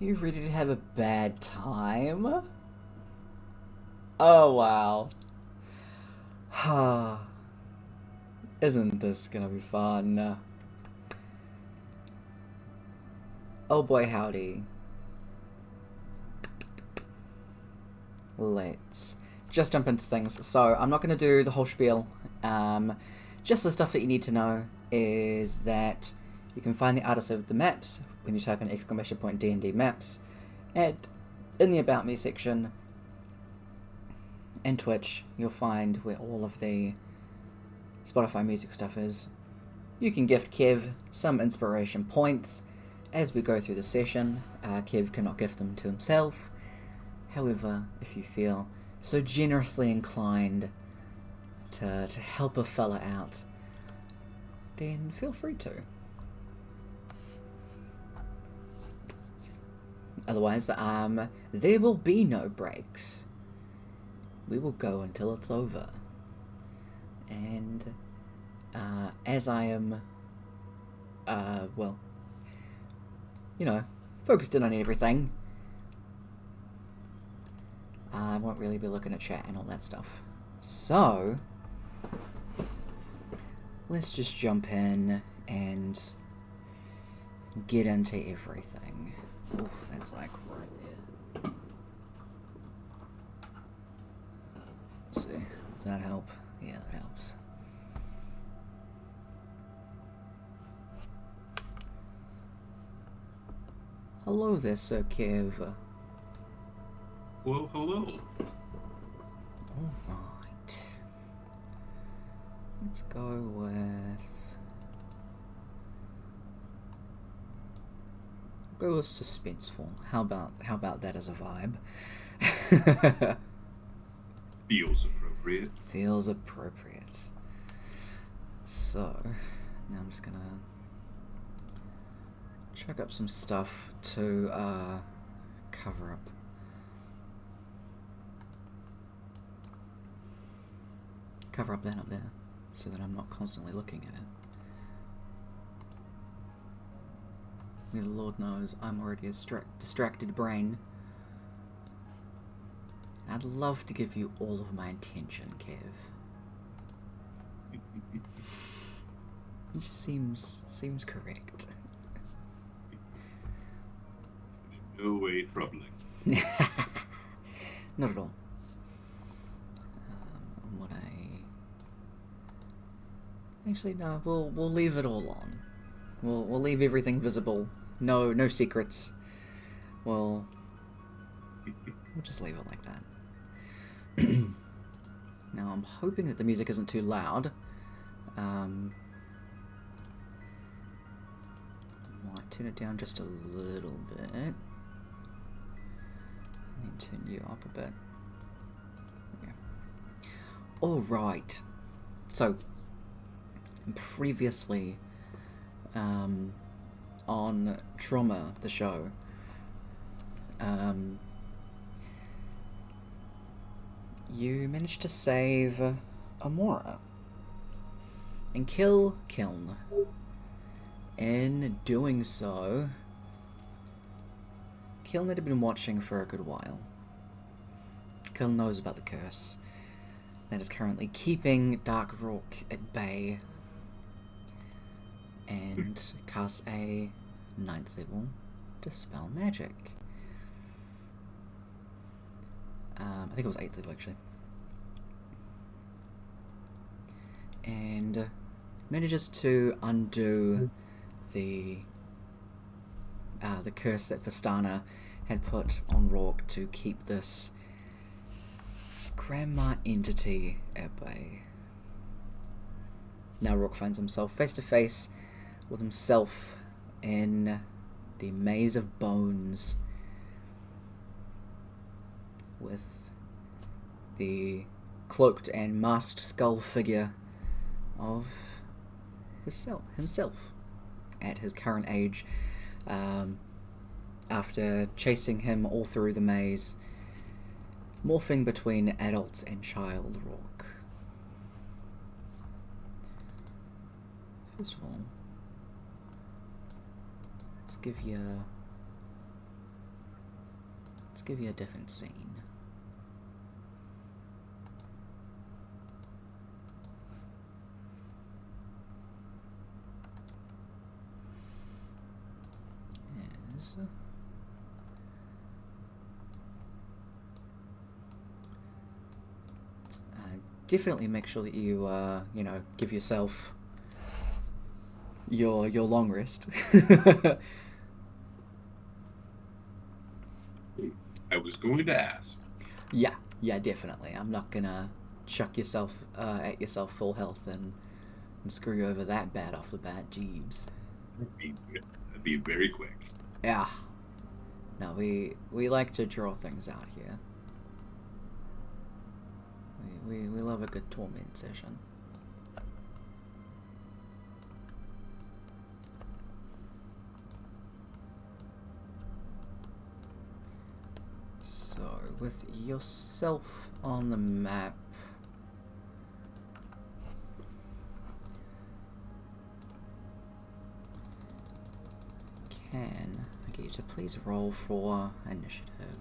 You ready to have a bad time? Oh wow. Isn't this gonna be fun? Oh boy howdy. Let's just jump into things. So I'm not gonna do the whole spiel. Just the stuff that you need to know is that you can find the artists of the maps when you type in !DND maps and in the About Me section and Twitch you'll find where all of the Spotify music stuff is. You can gift Kev some inspiration points as we go through the session. Kev cannot gift them to himself. However, if you feel so generously inclined to help a fella out, then feel free to. Otherwise, there will be no breaks. We will go until it's over. And as I am, well, you know, focused in on everything, I won't really be looking at chat and all that stuff. So, let's just jump in and get into everything. Ooh, that's like right there. Let's see, does that help? Yeah, that helps. Hello there, Sir Kev. Well, hello. Alright. Let's go with... Go with suspenseful. How about that as a vibe? Feels appropriate. Feels appropriate. So, now I'm just gonna chuck up some stuff to cover up. Cover up that up there, so that I'm not constantly looking at it. Because Lord knows I'm already a distracted brain. I'd love to give you all of my attention, Kev. It just seems correct. No way troubling. Not at all. Actually, no. We'll leave it all on. We'll leave everything visible. No secrets. We'll just leave it like that. Now I'm hoping that the music isn't too loud. Might turn it down just a little bit, and then turn you up a bit. Yeah. All right. So previously, on Trauma, the show, you managed to save Amora and kill Kiln. In doing so, Kiln had been watching for a good while. Kiln knows about the curse that is currently keeping Dark Rourke at bay and casts a 9th level Dispel Magic. I think it was 8th level actually. And manages to undo the curse that Vistana had put on Rourke to keep this grandma entity at bay. Now Rourke finds himself face to face with himself in the maze of bones, with the cloaked and masked skull figure of himself at his current age, after chasing him all through the maze, morphing between adult and child Rourke. First of all, let's give you give you a different scene. Yes. Definitely make sure that you, you know, give yourself your long rest. I was going to ask. Yeah, definitely. I'm not gonna chuck yourself at yourself full health and screw you over that bad off the bat. Jeebs. That'd be very quick. Yeah. No, we like to draw things out here. We love a good torment session. So, with yourself on the map, can I get you to please roll for initiative?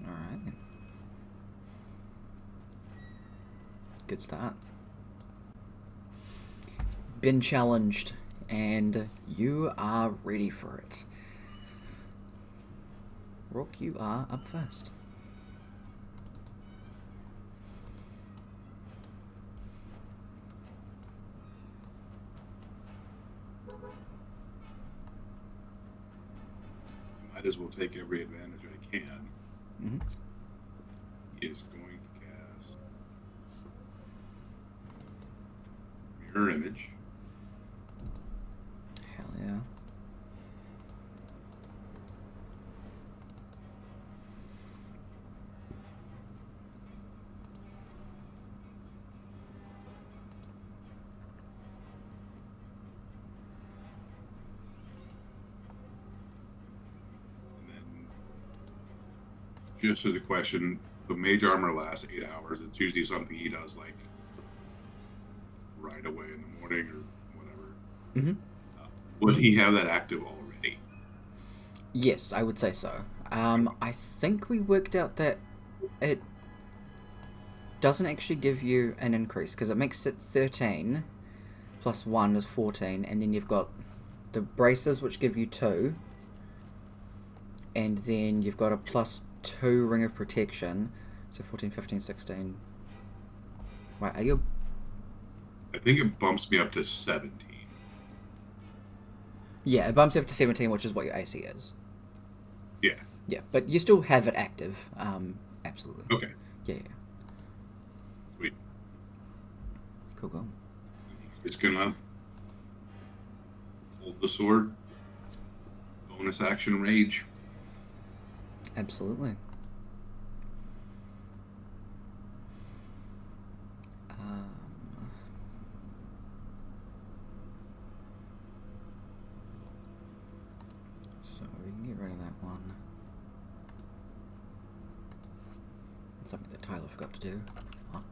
Alright. Good start. Been challenged, and you are ready for it. Brooke, you are up first. Might as well take every advantage I can. Mm-hmm. He is going to cast Mirror Image. Hell yeah. Just to the question, the mage armor lasts 8 hours. It's usually something he does like right away in the morning or whatever. Mm-hmm. Would he have that active already? Yes, I would say so. I think we worked out that it doesn't actually give you an increase, because it makes it 13 plus 1 is 14, and then you've got the braces, which give you 2, and then you've got a plus 2 ring of protection, so 14, 15, 16. Right, are you... I think it bumps me up to 17. Yeah, it bumps you up to 17, which is what your AC is. Yeah. Yeah, but you still have it active. Absolutely. Okay. Yeah. Sweet. Cool. It's gonna hold the sword. Bonus action rage. Absolutely. So we can get rid of that one. It's something that Tyler forgot to do. Fuck.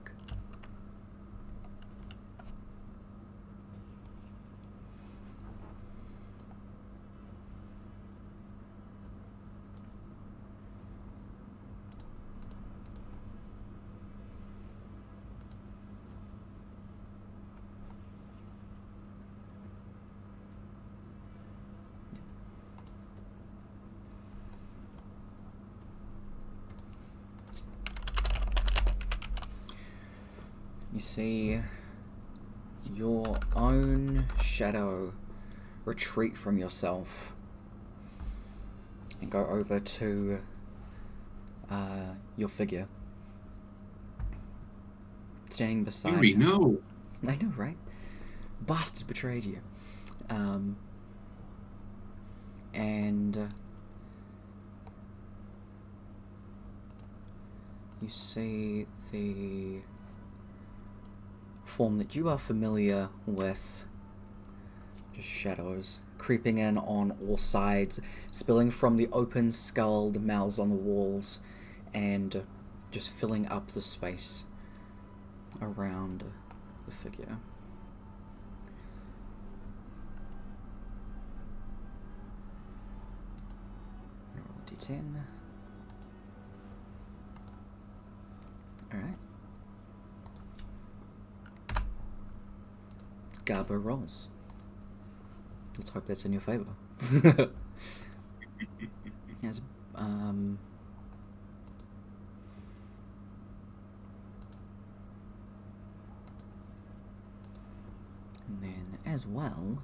You see your own shadow retreat from yourself and go over to your figure. Standing beside Yuri, him. no. I know, right? Bastard betrayed you. And you see the form that you are familiar with, just shadows creeping in on all sides, spilling from the open skulled mouths on the walls, and just filling up the space. around the figure. Roll a d10. Alright. Garbo rolls. Let's hope that's in your favour. Yes, and then as well,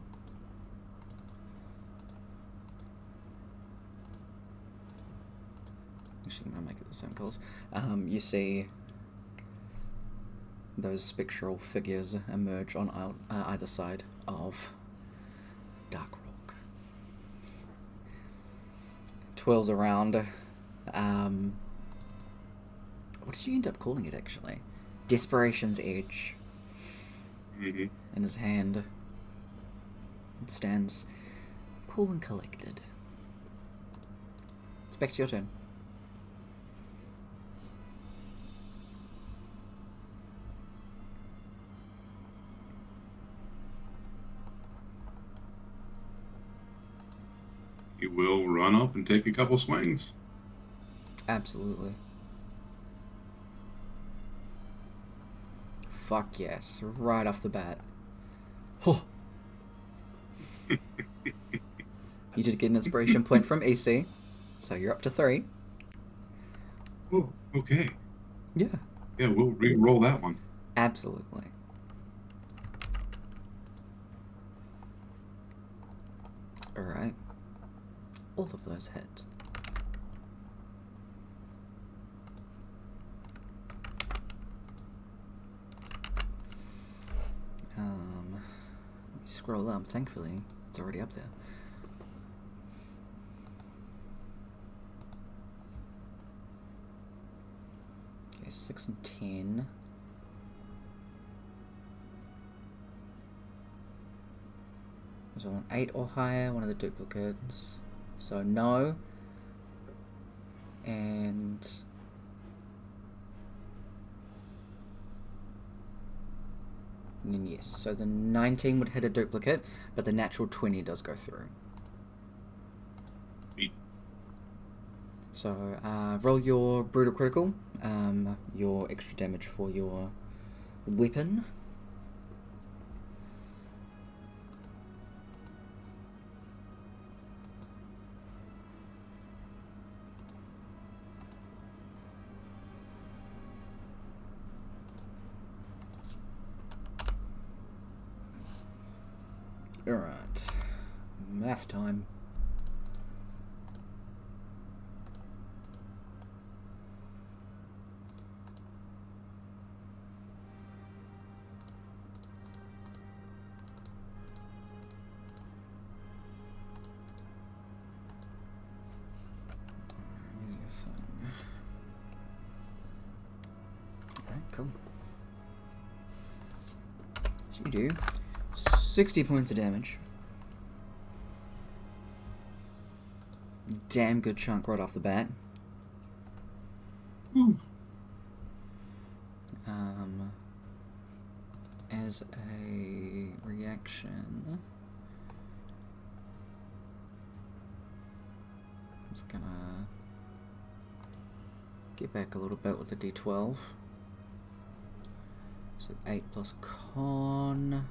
actually I'm going to make it the same colours, you see those spectral figures emerge on either side of Dark Rock. Twirls around. What did you end up calling it, actually? Desperation's Edge. Mm-hmm. In his hand. It stands cool and collected. It's back to your turn. He will run up and take a couple swings. Absolutely. Fuck yes, right off the bat. Oh. You did get an inspiration point from Ece, so you're up to 3. Oh, okay. Yeah. Yeah, we'll re-roll that one. Absolutely. Alright. All of those hit. Let me scroll up. Thankfully, it's already up there. Okay, 6 and 10. So on 8 or higher, one of the duplicates. So no. And then yes. So the 19 would hit a duplicate, but the natural 20 does go through. So roll your brutal critical, your extra damage for your weapon. Alright, math time. Alright, cool. So you do 60 points of damage. Damn good chunk right off the bat. As a reaction, I'm just gonna get back a little bit with the D12. So 8 plus con,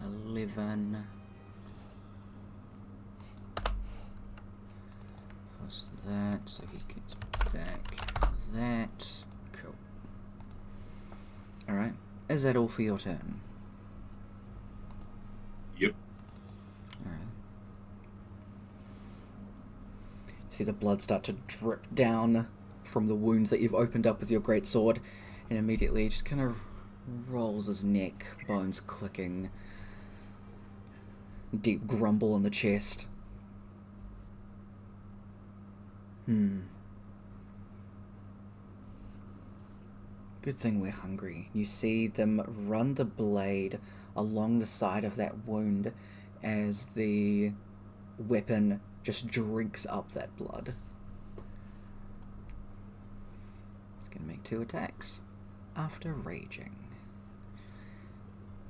19, 11, plus that, so he gets back that. Cool. Alright, is that all for your turn? Yep. Alright. See the blood start to drip down from the wounds that you've opened up with your greatsword, and immediately just kind of rolls his neck, bones clicking, deep grumble in the chest. Good thing we're hungry. You see them run the blade along the side of that wound as the weapon just drinks up that blood. It's going to make 2 attacks after raging.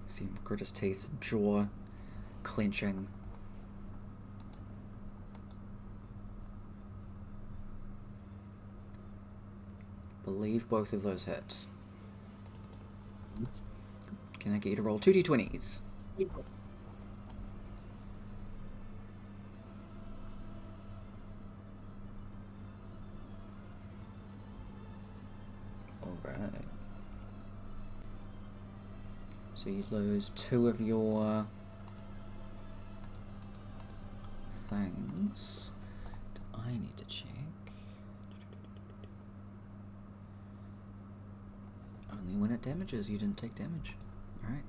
See him grit his teeth, jaw clenching. Believe both of those hit. Can I get you to roll 2d20s? Alright. So you lose 2 of your things. I need to check. Only when it damages, you didn't take damage. Alright.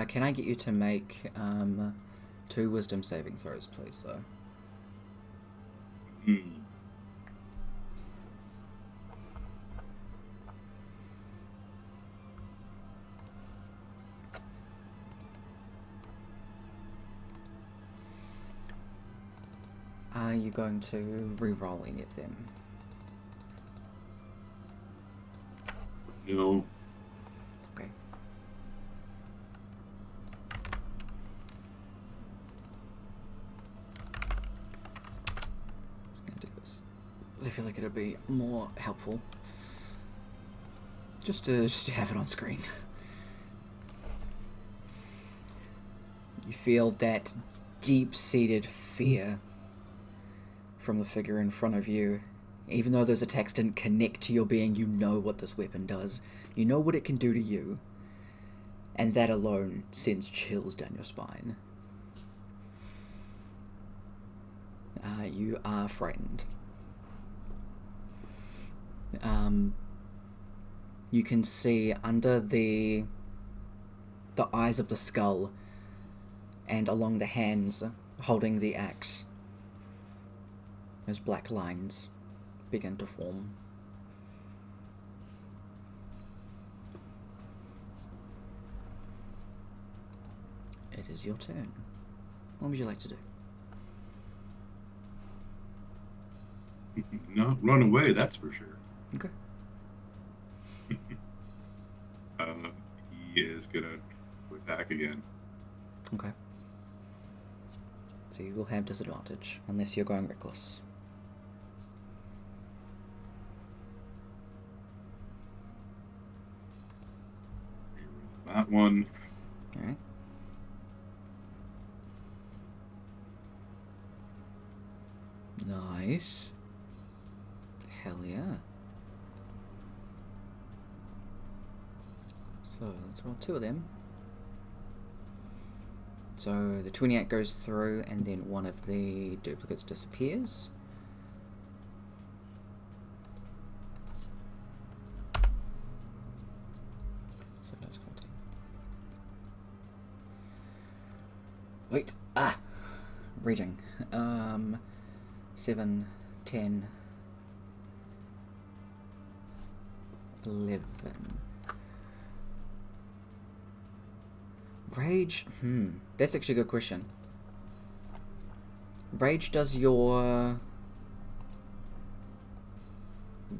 Can I get you to make 2 wisdom saving throws, please, though? Are you going to re-roll any of them? No. Okay. I'm gonna do this. I feel like it'll be more helpful. Just to have it on screen. You feel that deep-seated fear from the figure in front of you. Even though those attacks didn't connect to your being, you know what this weapon does. You know what it can do to you. And that alone sends chills down your spine. You are frightened. You can see under the eyes of the skull and along the hands holding the axe, those black lines begin to form. It is your turn. What would you like to do? Not run away, that's for sure. Okay. He is gonna attack again. Okay. So you will have disadvantage unless you're going reckless. That one. Alright. Nice. Hell yeah. So let's roll 2 of them. So the 28 goes through and then one of the duplicates disappears. So that's 14. Wait, reading. 7, 10, 11. Rage? That's actually a good question. Rage does your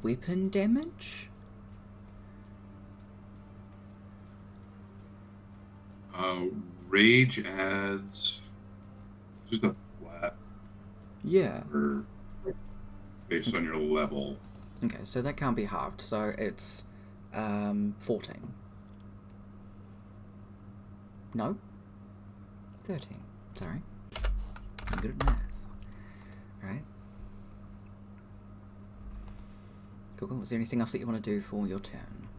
weapon damage? Rage adds just a flat. Yeah. Or based on your level. Okay, so that can't be halved, so it's 14. No? 13. Sorry. I'm good at math. Alright. Cool. Was there anything else that you want to do for your turn?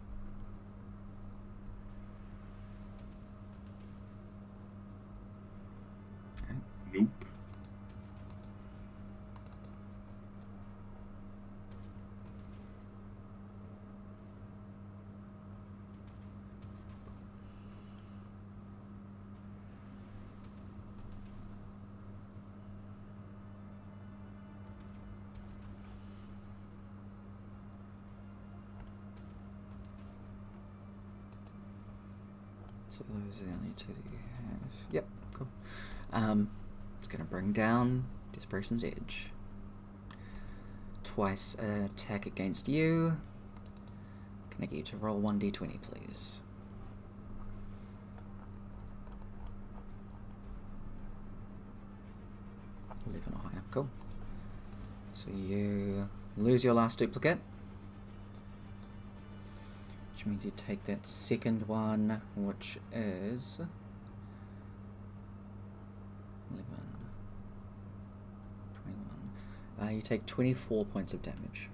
Alright. Nope. So those are the only two that you have. Yep, cool. It's going to bring down Desperation's Edge. Twice attack against you. Can I get you to roll 1d20, please? 11 or higher. Cool. So you lose your last duplicate, which means you take that second one, which is 11, 21. You take 24 points of damage.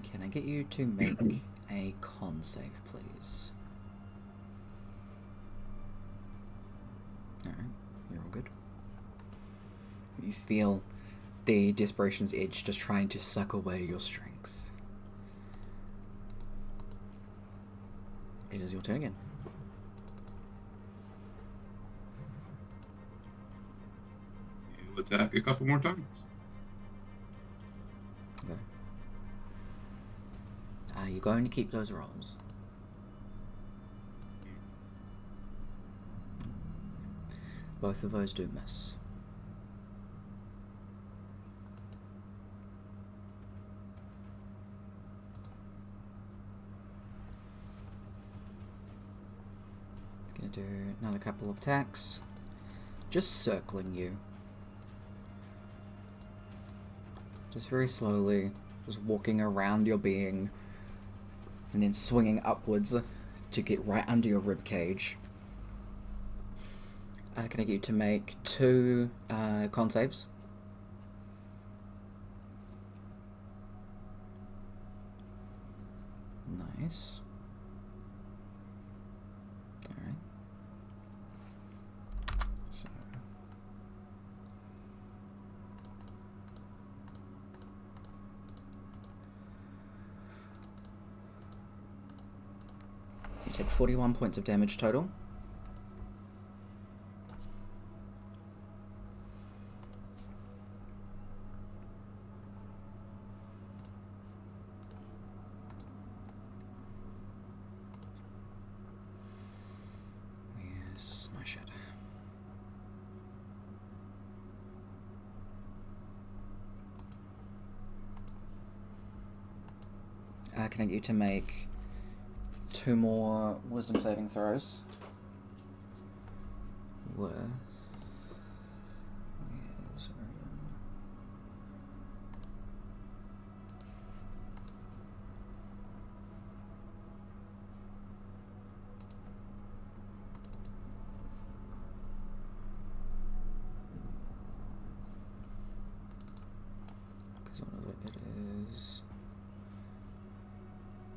Can I get you to make a con save, please? Alright, you're all good. You feel the Desperation's Edge just trying to suck away your strength. It is your turn again. You attack a couple more times. Okay. You're going to keep those rolls. Both of those do miss. Gonna do another couple of attacks. Just circling you. Just very slowly, just walking around your being, and then swinging upwards to get right under your rib cage. Can I get you to make 2 con saves? Nice. Alright. So. You take 41 points of damage total. Can I get you to make 2 more wisdom saving throws? With...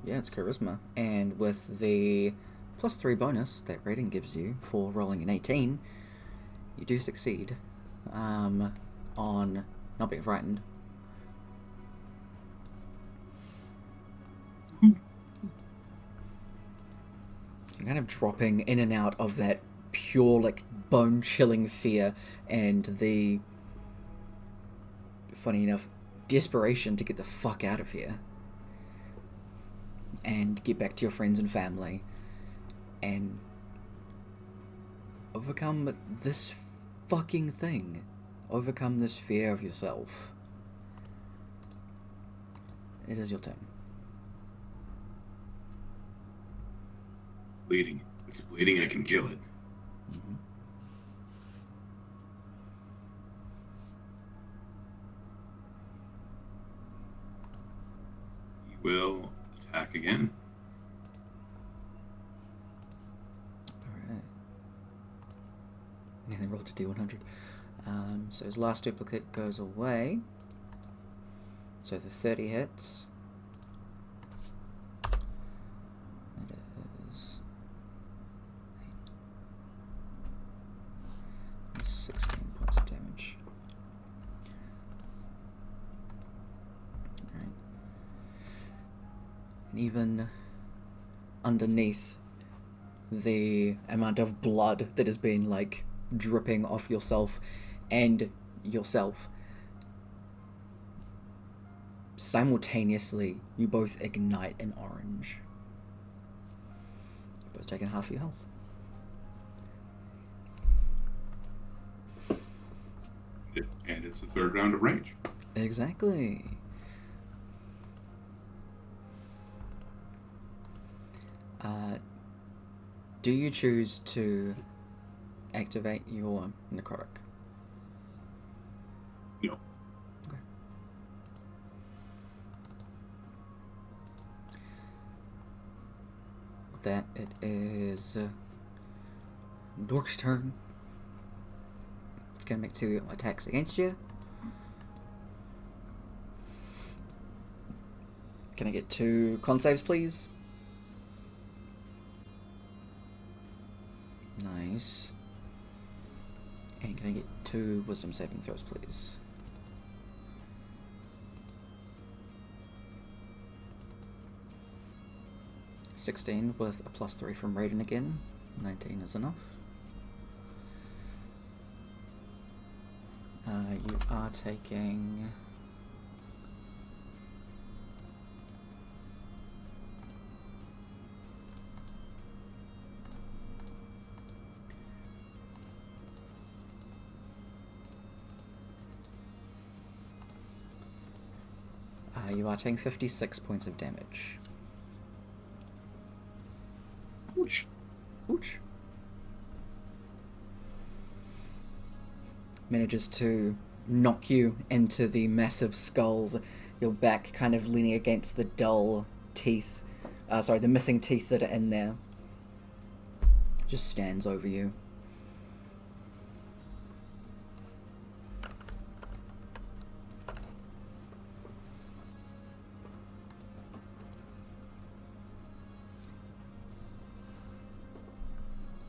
Yeah, it's charisma, and with the +3 bonus that rating gives you for rolling an 18, you do succeed on not being frightened. You're kind of dropping in and out of that pure, like, bone-chilling fear and the, funny enough, desperation to get the fuck out of here and get back to your friends and family and overcome this fucking thing. Overcome this fear of yourself. It is your turn. Bleeding. If it's bleeding, I can kill it. Mm-hmm. He will attack again. Alright. Anything rolled to D100. So his last duplicate goes away. So the 30 hits. That is 16 points of damage. Alright. And even underneath the amount of blood that has been, like, dripping off yourself and yourself, simultaneously, you both ignite in orange. You're both taking half your health. And it's the third round of rage. Exactly. Do you choose to activate your necrotic? No. Okay. With that, it is Brooke's turn. It's gonna make 2 attacks against you. Can I get 2 con saves, please? Nice. And can I get 2 wisdom saving throws, please? (16) with a +3 from Raiden again. 19 is enough. You are taking... you are taking 56 points of damage. Ouch. Ouch. Manages to knock you into the massive skulls, your back kind of leaning against the dull teeth, the missing teeth that are in there. Just stands over you.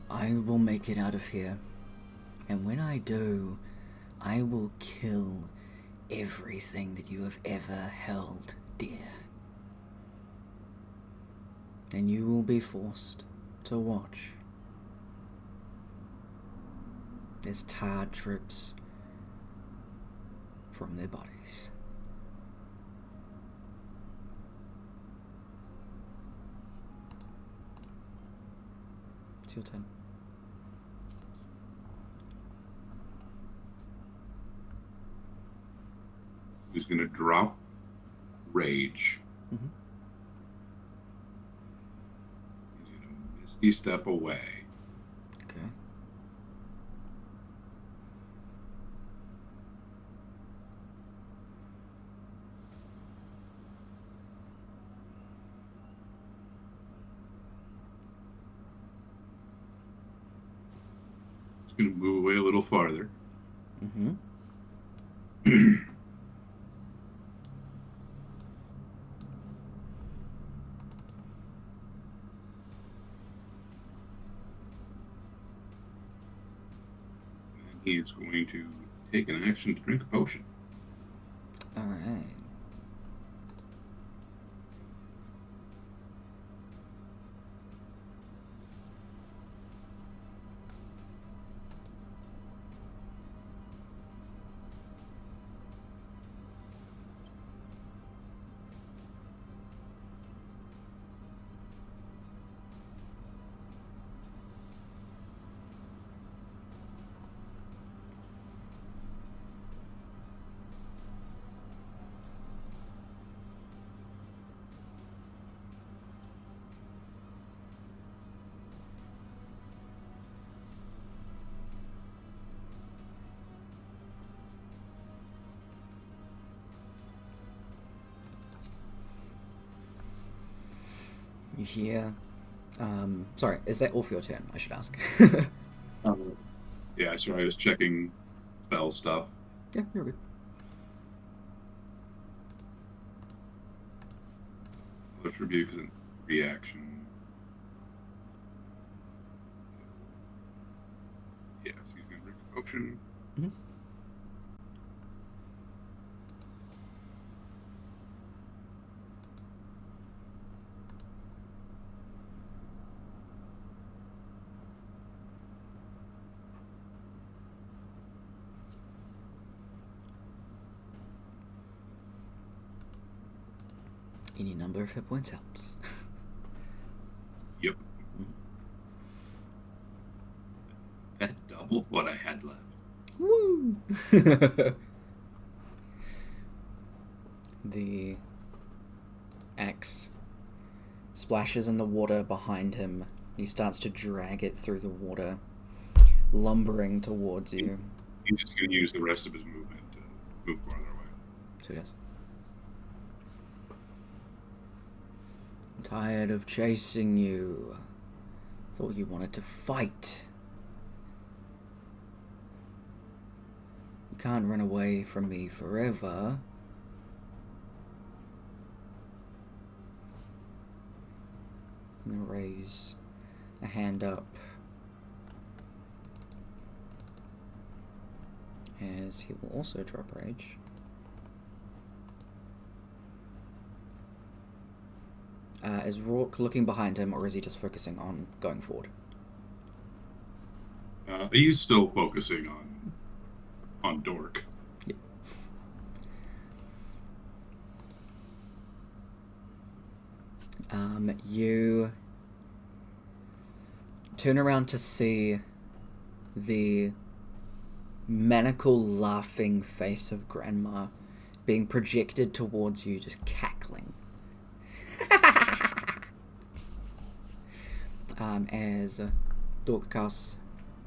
I will make it out of here, and when I do, I will kill everything that you have ever held dear. And you will be forced to watch as tar drips from their bodies. It's your turn. He's going to drop rage. Mm-hmm. He's going to misty step away. Okay. He's going to move away a little farther. Mm-hmm. He is going to take an action to drink a potion. All right. You hear... sorry, is that all for your turn? I should ask. Yeah, sorry, I was checking spell stuff. Yeah, you're good. Let's review because reaction. Yes, he's going to drink a potion. Mm-hmm. Any number of hit points helps. Yep. That doubled what I had left. Woo! The axe splashes in the water behind him. He starts to drag it through the water, lumbering towards you. He's just going to use the rest of his movement to move farther away. So he does. I'm tired of chasing you. Thought you wanted to fight. You can't run away from me forever. I'm gonna raise a hand up as he will also drop rage. Is Rourke looking behind him, or is he just focusing on going forward? He's still focusing on Dork. Yep. You turn around to see the maniacal laughing face of Grandma being projected towards you, just cackling. As Dork casts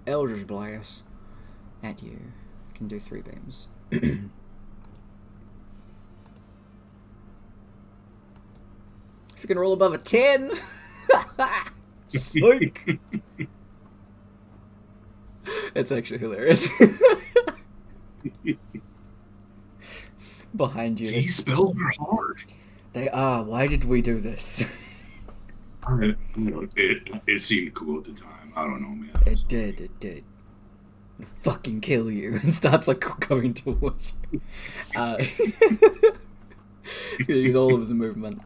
Eldritch Blast at you. You can do 3 beams. If you can roll above a 10! Psych! It's actually hilarious. Behind you. These spells are hard. They are. Why did we do this? It seemed cool at the time. I don't know, man. It did. I'm gonna fucking kill you. And starts like going towards you. He's gonna use all of his movement.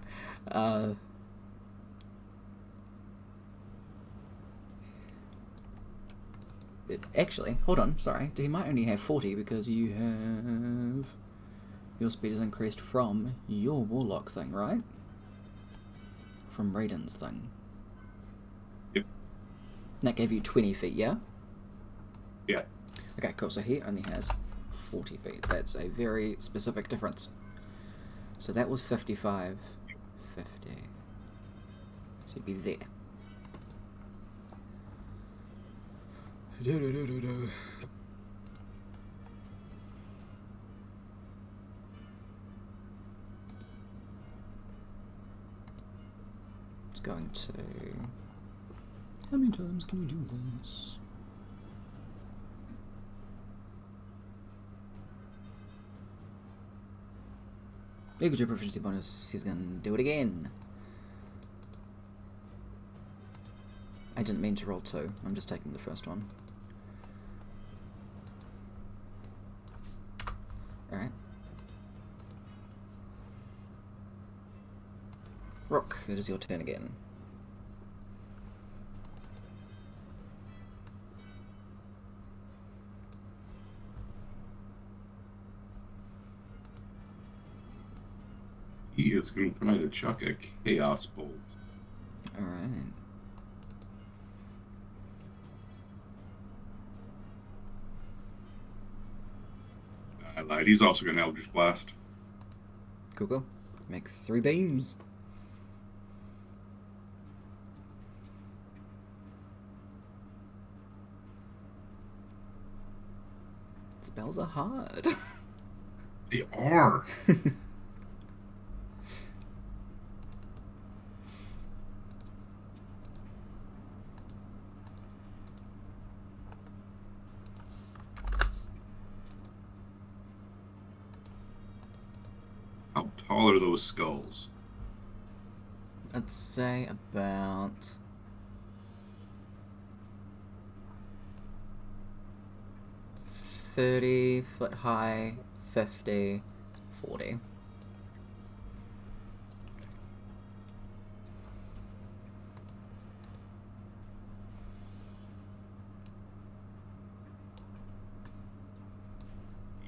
Actually, hold on, sorry. He might only have 40 because you have... Your speed is increased from your warlock thing, right? From Raiden's thing. Yep. That gave you 20 feet, yeah? Yeah. Okay, cool. So he only has 40 feet. That's a very specific difference. So that was 55. 50. So he'd be there. It's going to... How many times can you do this? Equal to proficiency bonus, he's gonna do it again. I didn't mean to roll 2, I'm just taking the first one. Alright. Rook, it is your turn again. He is going to try to chuck a chaos bolt. Alright. I lied. He's also going to Eldritch Blast. Cool. Make 3 beams. Spells are hard. They are. How tall are those skulls? I'd say about 30 foot high, 50, 40.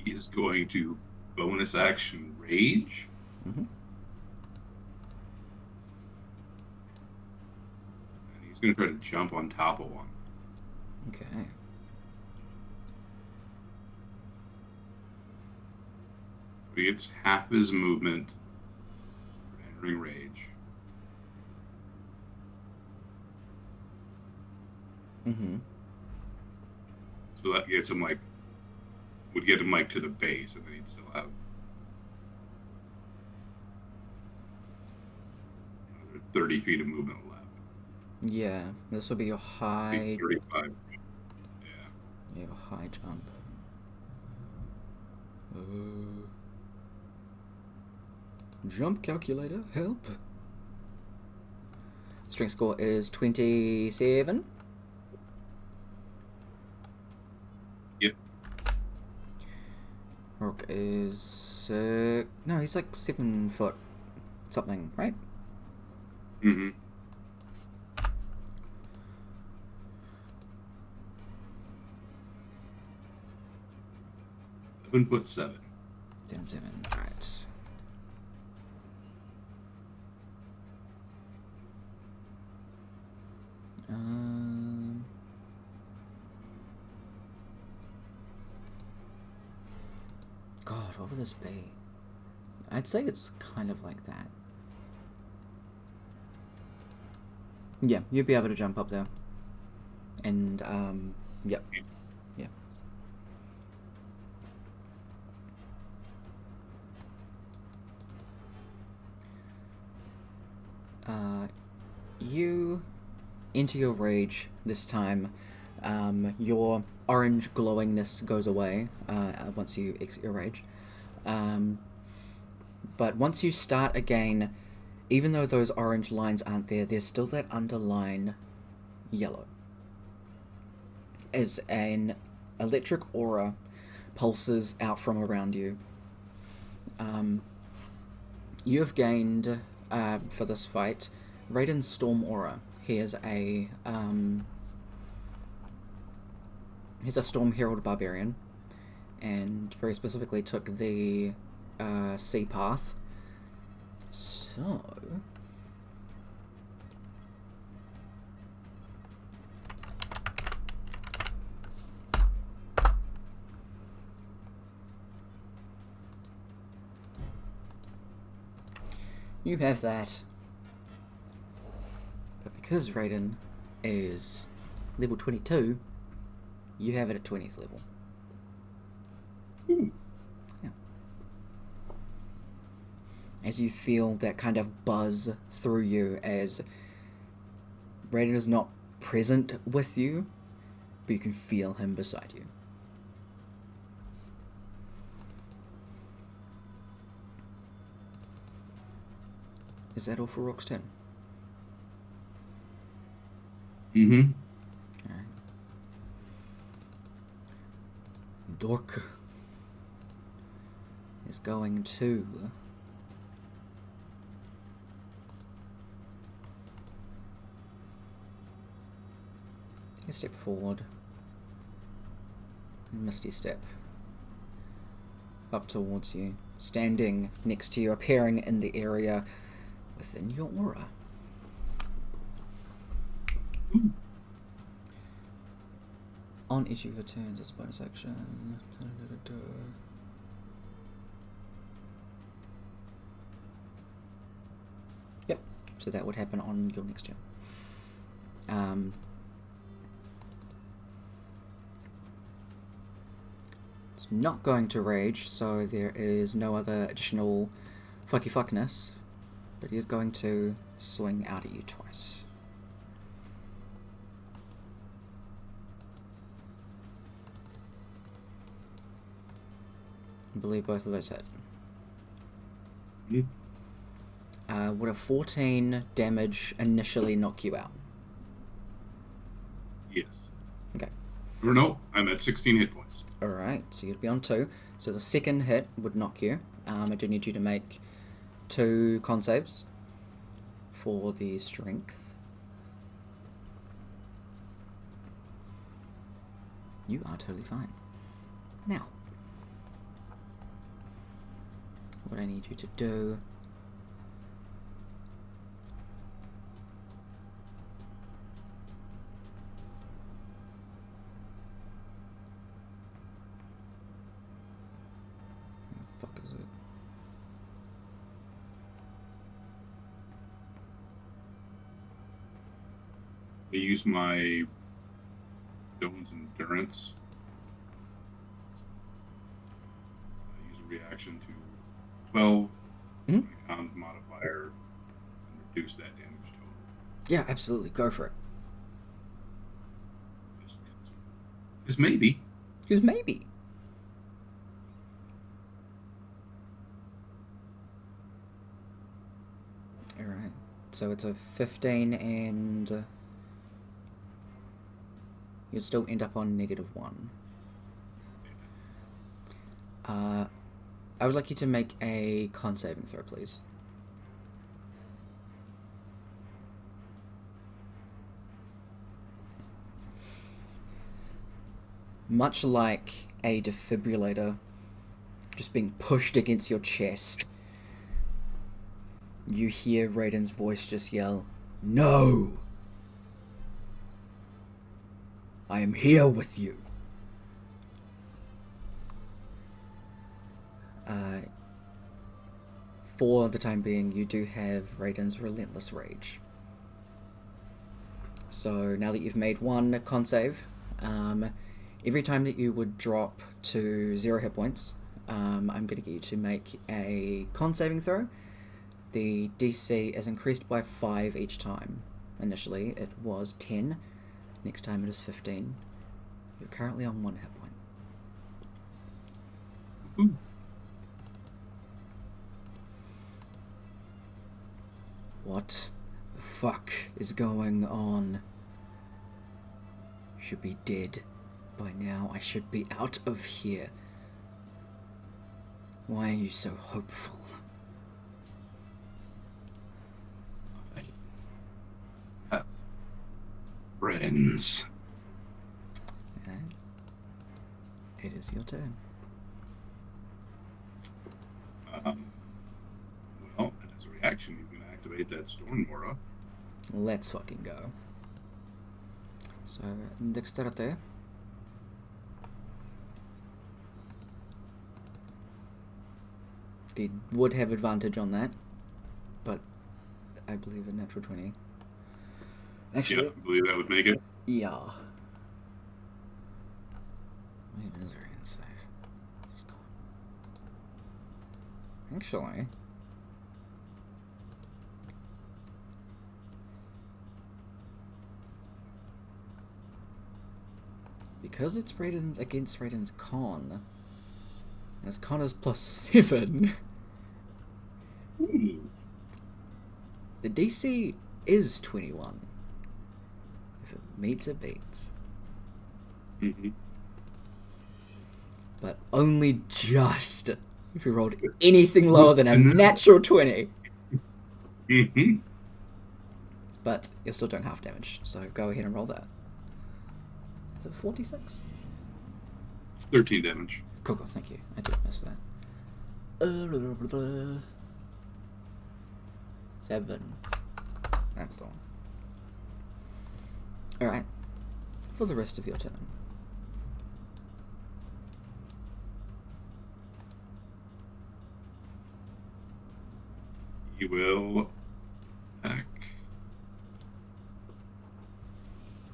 He is going to bonus action rage. Mm-hmm. going to try to jump on top of one. Okay. He gets half his movement for entering rage. Mm-hmm. So that gets him would get him to the base, and then he'd still have another 30 feet of movement left. Yeah, this will be your high... 35. Yeah. Your high jump. Jump calculator, help. Strength score is 27. Yep. Brooke is... no, he's like 7 foot something, right? Mm-hmm. 7'7". 7, right. God, what would this be? I'd say it's kind of like that. Yeah, you'd be able to jump up there. And, yep. Yeah. You enter your rage this time. Your orange glowingness goes away once you exit your rage. But once you start again, even though those orange lines aren't there, there's still that underline yellow. As an electric aura pulses out from around you. You have gained, for this fight, Raiden's Storm Aura. He is he's a Storm Herald Barbarian, and very specifically took the Sea Path. So... you have that. But because Raiden is level 22, you have it at 20th level. Ooh. Yeah. As you feel that kind of buzz through you as Raiden is not present with you, but you can feel him beside you. Is that all for Rook's turn? Mm-hmm. Alright. Dork is going to... take a step forward. Misty step. Up towards you. Standing next to you, appearing in the area within your aura. Ooh. On each of your turns as a bonus action. Yep, so that would happen on your next turn. It's not going to rage, so there is no other additional fuckness, but he is going to swing out at you twice. I believe both of those hit. Mm-hmm. Would a 14 damage initially knock you out? Yes. Okay. Or no, I'm at 16 hit points. Alright, so you'd be on 2. So the second hit would knock you. I do need you to make 2 con saves for the strength. You are totally fine. Now, what I need you to do fuck is it? I use my Stone's Endurance. I use a reaction to 12 con modifier and reduce that damage total. Yeah, absolutely. Go for it. Because maybe. Because maybe. Alright. So it's a 15 and... you'd still end up on -1. I would like you to make a con saving throw, please. Much like a defibrillator just being pushed against your chest, you hear Raiden's voice just yell, "No! I am here with you." For the time being, you do have Raiden's Relentless Rage. So now that you've made one con save, every time that you would drop to 0 hit points, I'm going to get you to make a con saving throw. The DC is increased by 5 each time. Initially, it was 10. Next time it is 15. You're currently on 1 hit point. Ooh. What the fuck is going on? Should be dead by now. I should be out of here. Why are you so hopeful? Friends. And it is your turn. Well, as a reaction, you can activate that Storm Aura. Let's fucking go. So, Dexterity. They would have advantage on that, but I believe a natural 20. Actually, Yeah, I believe that would make it. yeah. Misery and save. Just go. Actually, because it's Raiden's against Raiden's con, and his con is +7. Ooh. The DC is 21. If it meets, it beats. Mm-hmm. But only just if you rolled anything lower than a natural 20. Mm-hmm. But you're still doing half damage, so go ahead and roll that. Is it 46? 13 damage. Cool, thank you. I did miss that. 7. That's the one. Alright. For the rest of your turn. You will attack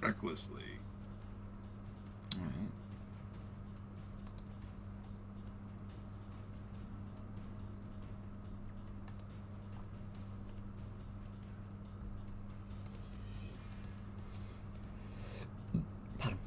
recklessly. Alright. Pardon.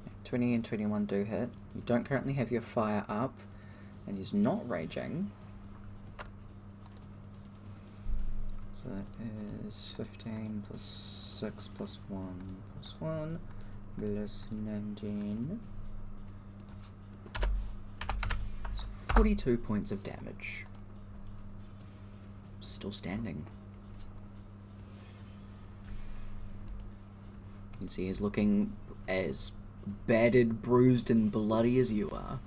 Yeah, 20 and 21 do hit. You don't currently have your fire up, and he's not raging. So that is 15 plus 6 plus 1 plus 1 plus 19. It's 42 points of damage. Still standing. You can see he's looking as battered, bruised, and bloody as you are.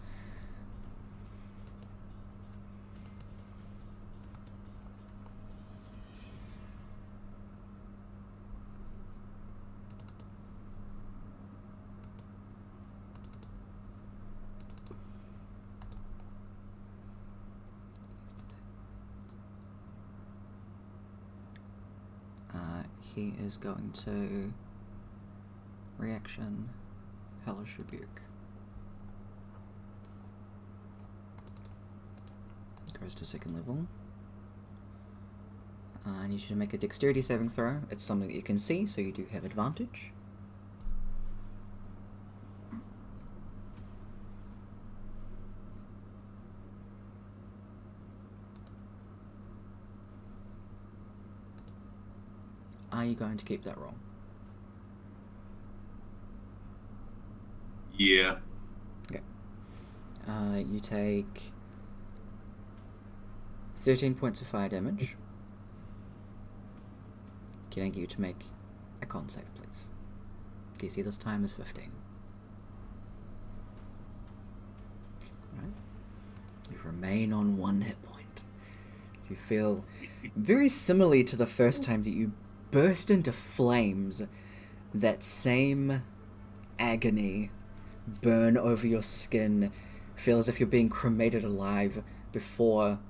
he is going to reaction hellish rebuke. Goes to second level. I need you to make a dexterity saving throw. It's something that you can see, so you do have advantage. Are you going to keep that roll? Yeah. Okay. You take 13 points of fire damage. Can I get you to make a con save, please? DC this time is 15. Right. You remain on 1 hit point. You feel very similarly to the first time that you burst into flames. That same agony burn over your skin. Feel as if you're being cremated alive before,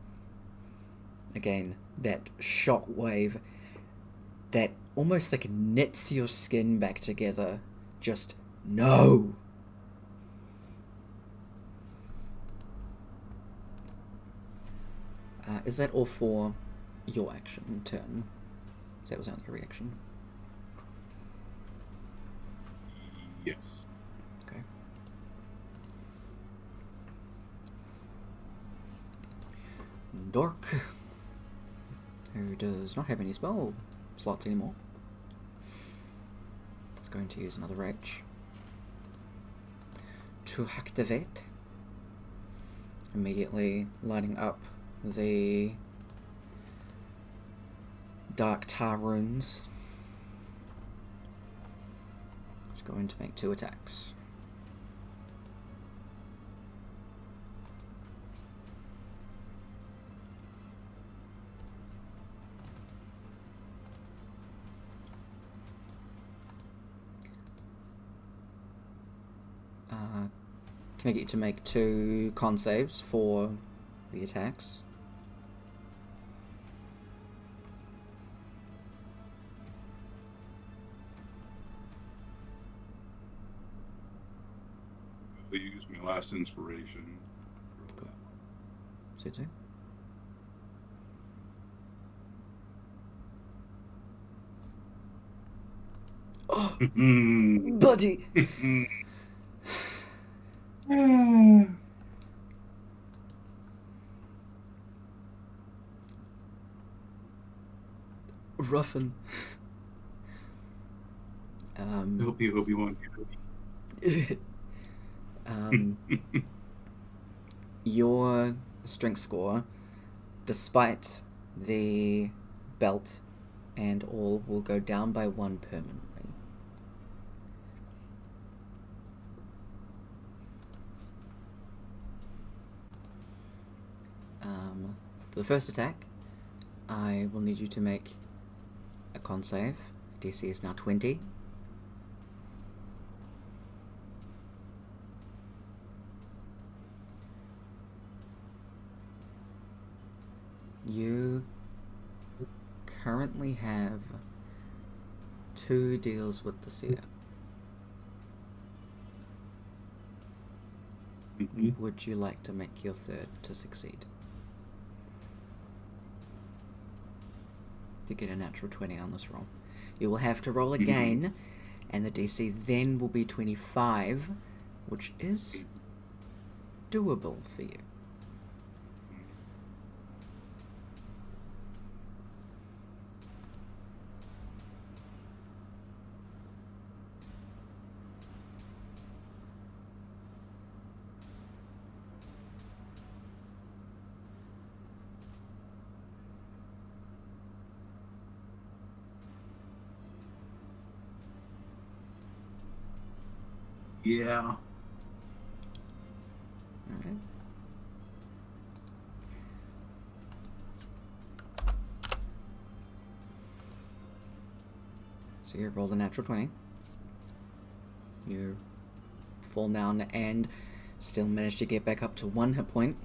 again, that shock wave that almost like knits your skin back together. Just no. Is that all for your action turn? That was only your reaction. Yes. Okay. Dork, who does not have any spell slots anymore, is going to use another rage to activate, immediately lighting up the dark tar runes. It's going to make 2 attacks. Can I get you to make 2 con saves for the attacks? I used my last inspiration. Cool. Suits you. Oh, buddy! Ruffin. Hope you want your strength score, despite the belt and all, will go down by 1 permanently. For the first attack, I will need you to make a con save. DC is now 20. You currently have 2 deals with the seer. Would you like to make your 3rd to succeed? To get a natural 20 on this roll. You will have to roll again, and the DC then will be 25, which is doable for you. Yeah. Alright. So you rolled a natural 20. You fall down and still manage to get back up to 1 hit point.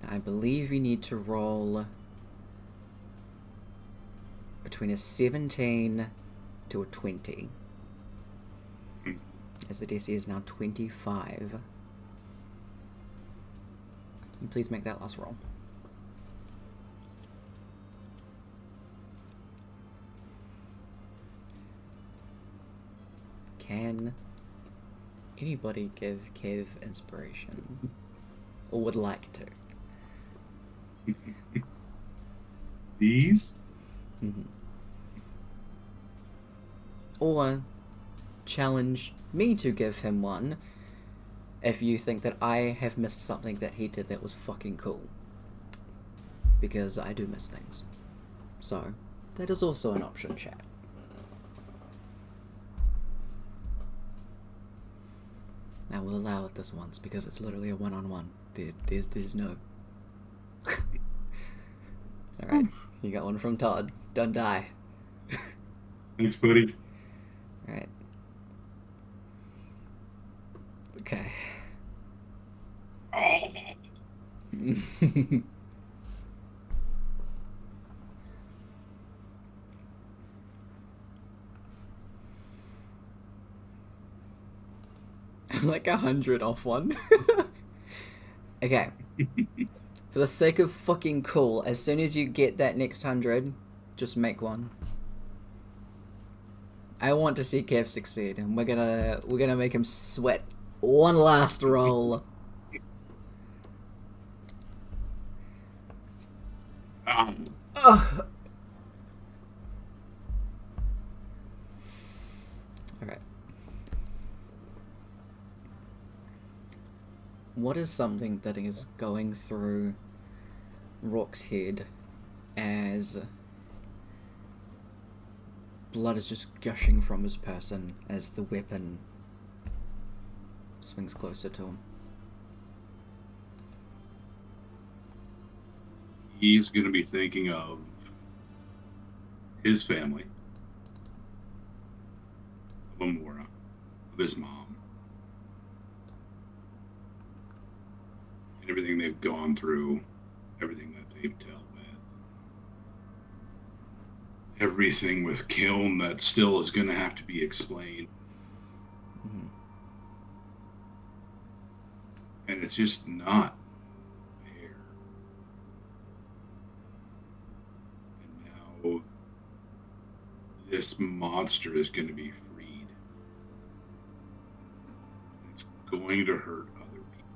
Now, I believe you need to roll a between a 17 to a 20. As the DC is now 25. Can you please make that last roll? Can anybody give Kev inspiration? Or would like to? These? Mm-hmm. Or challenge me to give him one if you think that I have missed something that he did that was fucking cool. Because I do miss things. So, that is also an option, chat. I will allow it this once because it's literally a one-on-one. There's no... Alright, you got one from Todd. Don't die. Thanks, buddy. Alright. Okay. Oh. I'm like 100 off one. Okay. For the sake of fucking cool, as soon as you get that next 100, just make one. I want to see Kev succeed, and we're gonna make him sweat one last roll. Ugh. Alright. What is something that is going through Rock's head as blood is just gushing from his person as the weapon swings closer to him? He's going to be thinking of his family, of Amora, of his mom, and everything they've gone through, everything that they've dealt with, everything with Kiln that still is going to have to be explained. Mm-hmm. And it's just not fair. And now this monster is going to be freed. It's going to hurt other people.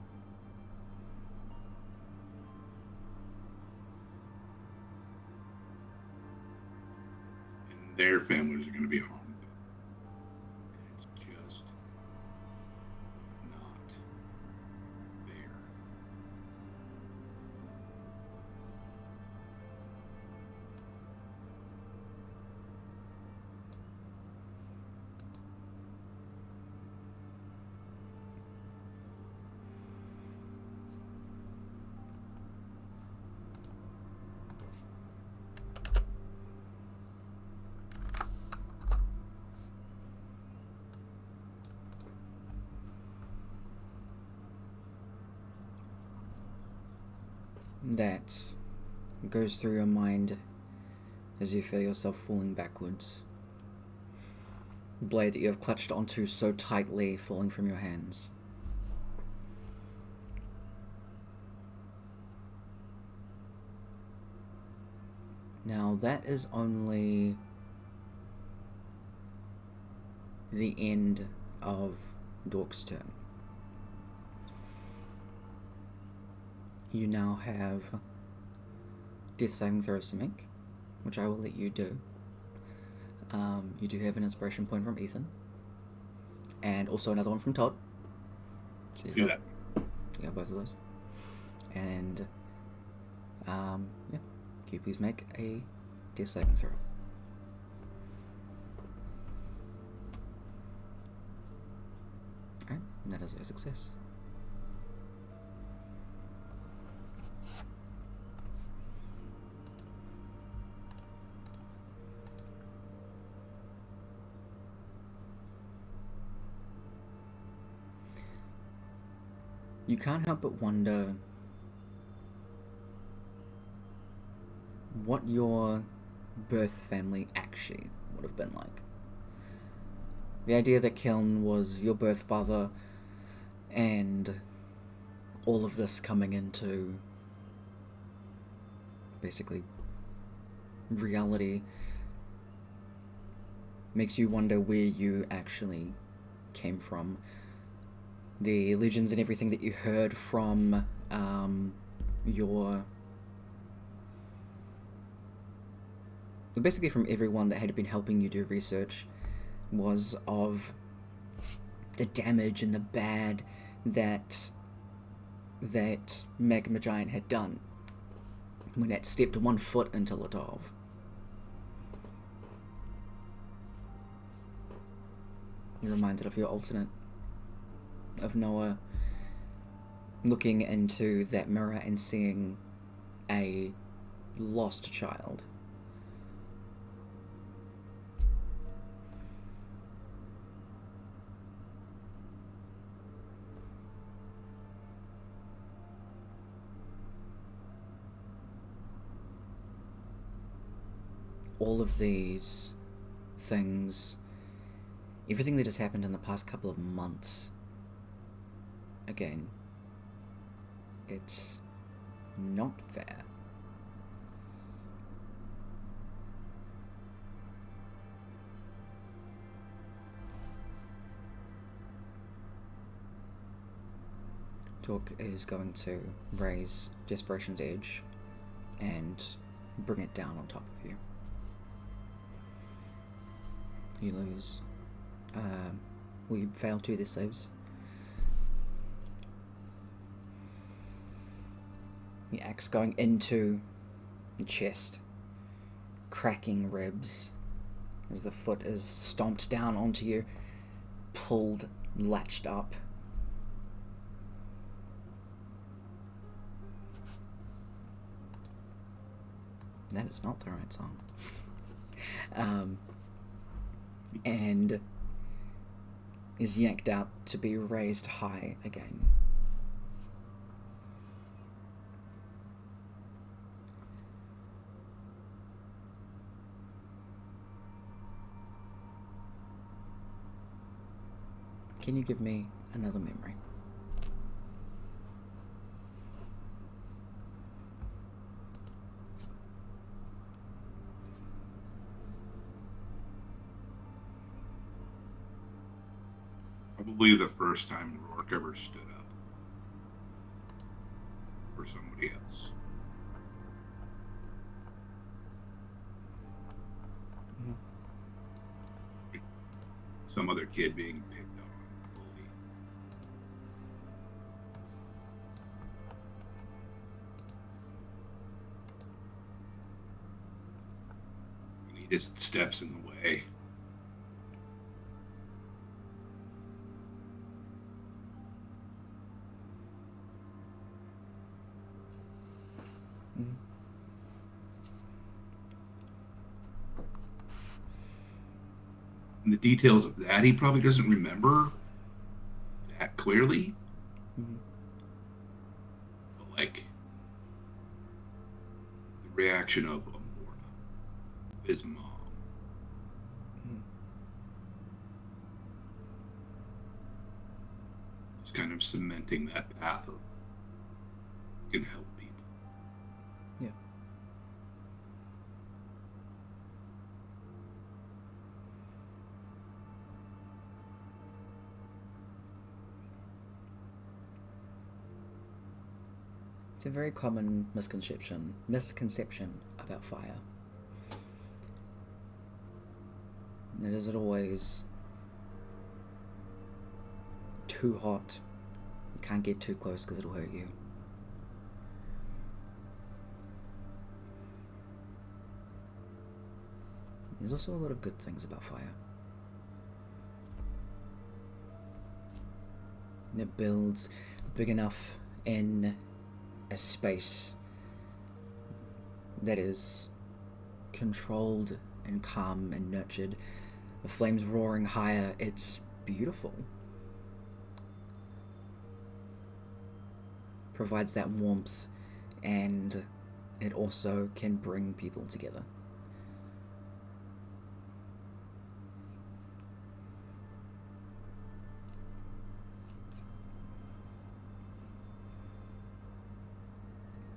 And their families are going to be harmed. And it's just not fair. That goes through your mind as you feel yourself falling backwards. The blade that you have clutched onto so tightly falling from your hands. Now that is only the end of Dork's turn. You now have death saving throws to make, which I will let you do. You do have an inspiration point from Ethan, and also another one from Todd. So See that? Yeah, both of those. And yeah, can you please make a death saving throw? Alright, and that is a success. You can't help but wonder what your birth family actually would have been like. The idea that Kiln was your birth father, and all of this coming into basically reality makes you wonder where you actually came from. The legends and everything that you heard from basically from everyone that had been helping you do research was of the damage and the bad that Magma Giant had done when it stepped 1 foot into Latov. You're reminded of your alternate, of Noah looking into that mirror and seeing a lost child. All of these things, everything that has happened in the past couple of months, again, it's not fair. Talk is going to raise Desperation's edge and bring it down on top of you. You lose. You fail 2 their saves. The axe going into the chest, cracking ribs as the foot is stomped down onto you, pulled, latched up. That is not the right song. And is yanked out to be raised high again. Can you give me another memory? Probably the first time Rourke ever stood up for somebody else. Mm-hmm. Some other kid being picked up on, bullied. And he just steps in the way. And the details of that, he probably doesn't remember that clearly. Mm-hmm. But like the reaction of his mom. Mm-hmm. Just kind of cementing that path of can help people. Yeah. It's a very common misconception about fire. And is it always too hot? You can't get too close because it'll hurt you. There's also a lot of good things about fire. It builds big enough in a space that is controlled and calm and nurtured. The flames roaring higher, it's beautiful. Provides that warmth, and it also can bring people together.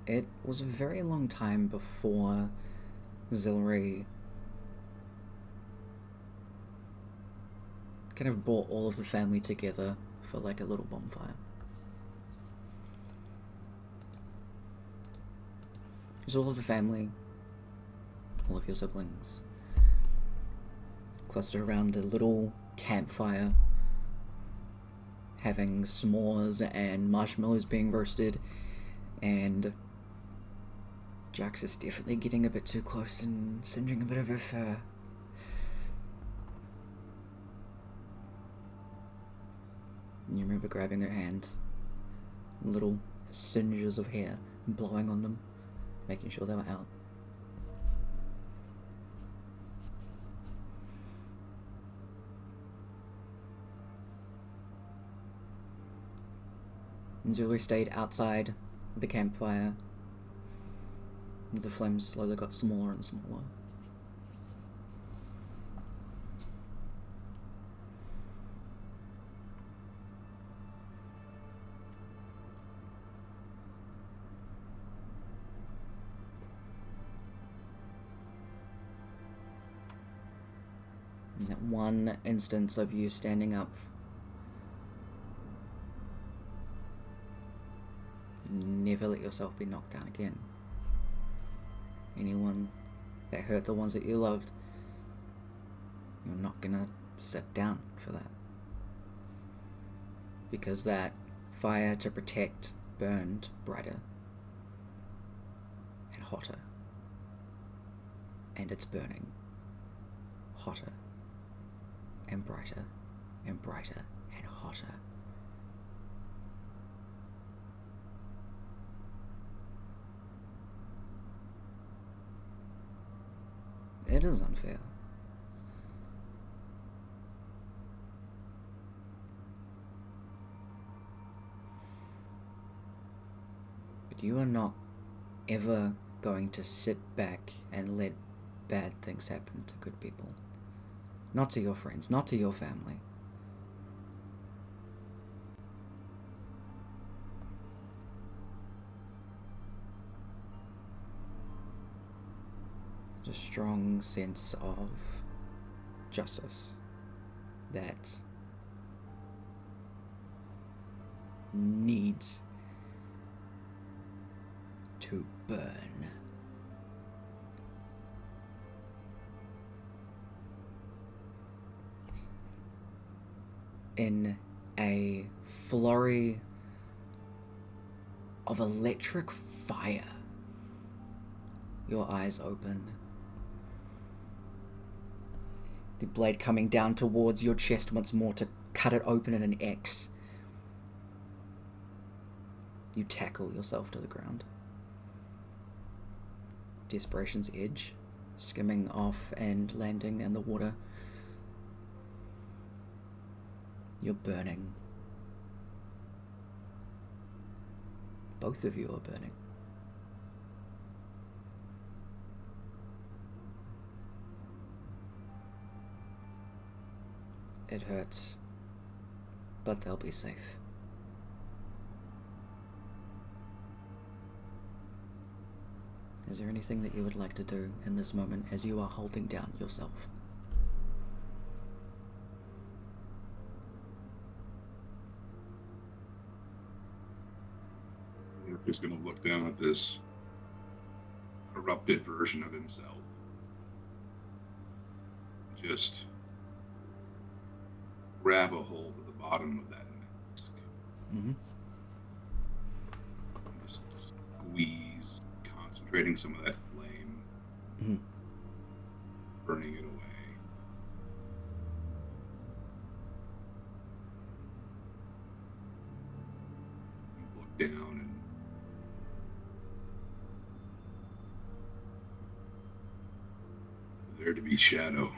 It was a very long time before Zilri kind of brought all of the family together for like a little bonfire. It was all of the family, all of your siblings, clustered around a little campfire, having s'mores and marshmallows being roasted, and Jax is definitely getting a bit too close and singeing a bit of her fur. And you remember grabbing her hand, little singes of hair, and blowing on them, making sure they were out. And Zulu stayed outside the campfire as the flames slowly got smaller and smaller. And that one instance of you standing up, never let yourself be knocked down again. Anyone that hurt the ones that you loved, you're not gonna sit down for that. Because that fire to protect burned brighter and hotter. And it's burning hotter and brighter and brighter and hotter. It is unfair. But you are not ever going to sit back and let bad things happen to good people. Not to your friends, not to your family. There's a strong sense of justice that needs to burn. In a flurry of electric fire, your eyes open. The blade coming down towards your chest once more to cut it open in an X. You tackle yourself to the ground. Desperation's edge, skimming off and landing in the water. You're burning. Both of you are burning. It hurts, but they'll be safe. Is there anything that you would like to do in this moment as you are holding down yourself? We're just going to look down at this corrupted version of himself. Just grab a hold of the bottom of that mask. Mm-hmm. Just squeeze, concentrating some of that flame, Mm-hmm. burning it away. Look down and for there to be shadow,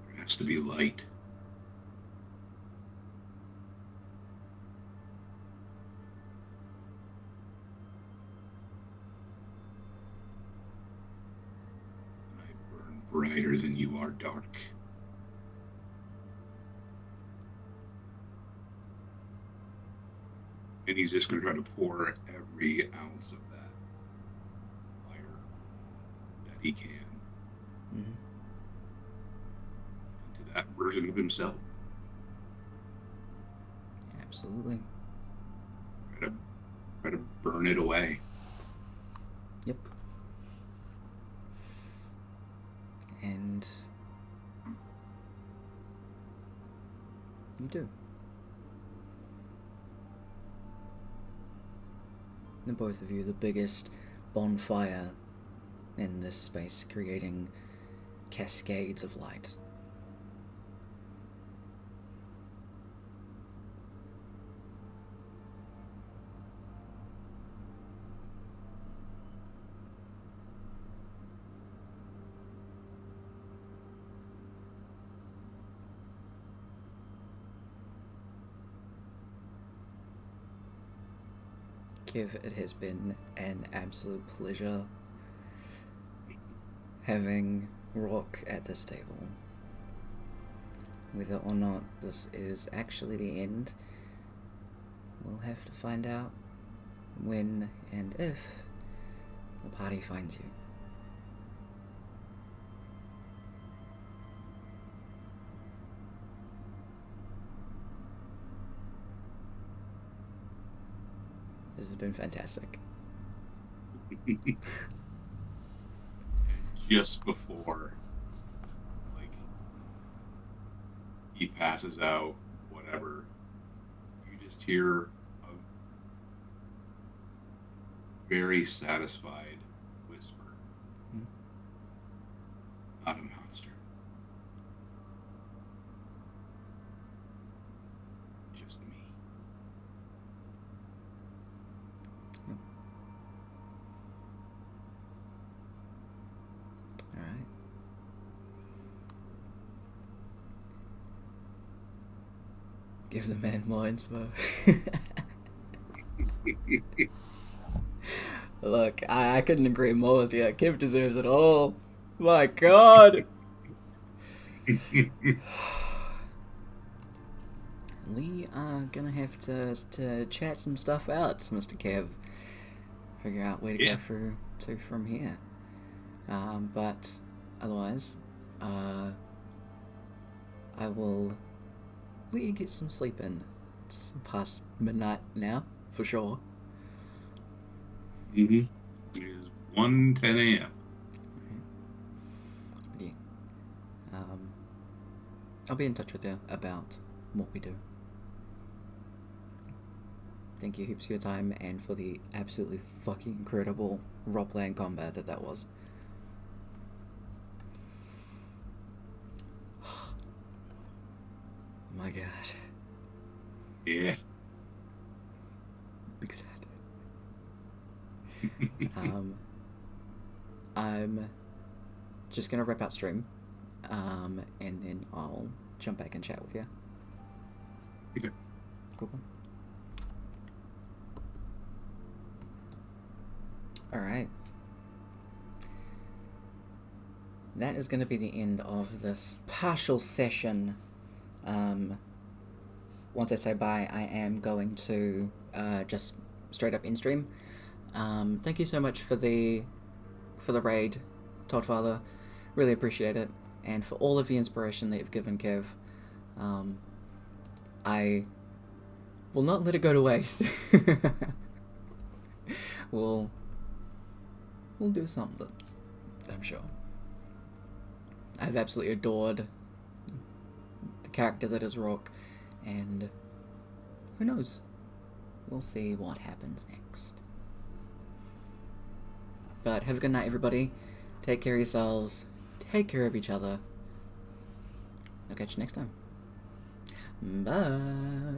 there has to be light. I burn brighter than you are dark. And he's just going to try to pour every ounce of that fire that he can Mm-hmm. into that version of himself. Absolutely. Try to burn it away. Yep. And you do. And both of you, the biggest bonfire in this space, creating cascades of light. Kev, it has been an absolute pleasure having Rock at this table. Whether or not this is actually the end, we'll have to find out when and if the party finds you. This has been fantastic. Just before, like, he passes out, whatever, you just hear a very satisfied whisper. Hmm. Not a monster. Just me. Alright. Give the man more inspo. Look, I couldn't agree more with you. Kev deserves it all. My god! We are gonna have to chat some stuff out, Mr. Kev. Figure out where to go through to from here. But otherwise, I will let you get some sleep in. It's past midnight now, for sure. Mm-hmm. It is 1:10 a.m. But yeah. I'll be in touch with you about what we do. Thank you heaps for your time and for the absolutely fucking incredible role-playing combat that was. My god. Yeah. Big sad. I'm just gonna wrap out stream, and then I'll jump back and chat with you. Okay. Cool. Alright. That is going to be the end of this partial session. Once I say bye, I am going to just straight up in stream. Thank you so much for the raid, Toddfather. Really appreciate it, and for all of the inspiration that you've given, Kev. I will not let it go to waste. We'll do something, I'm sure. I've absolutely adored the character that is Rock, and who knows? We'll see what happens next. But have a good night, everybody. Take care of yourselves. Take care of each other. I'll catch you next time. Bye.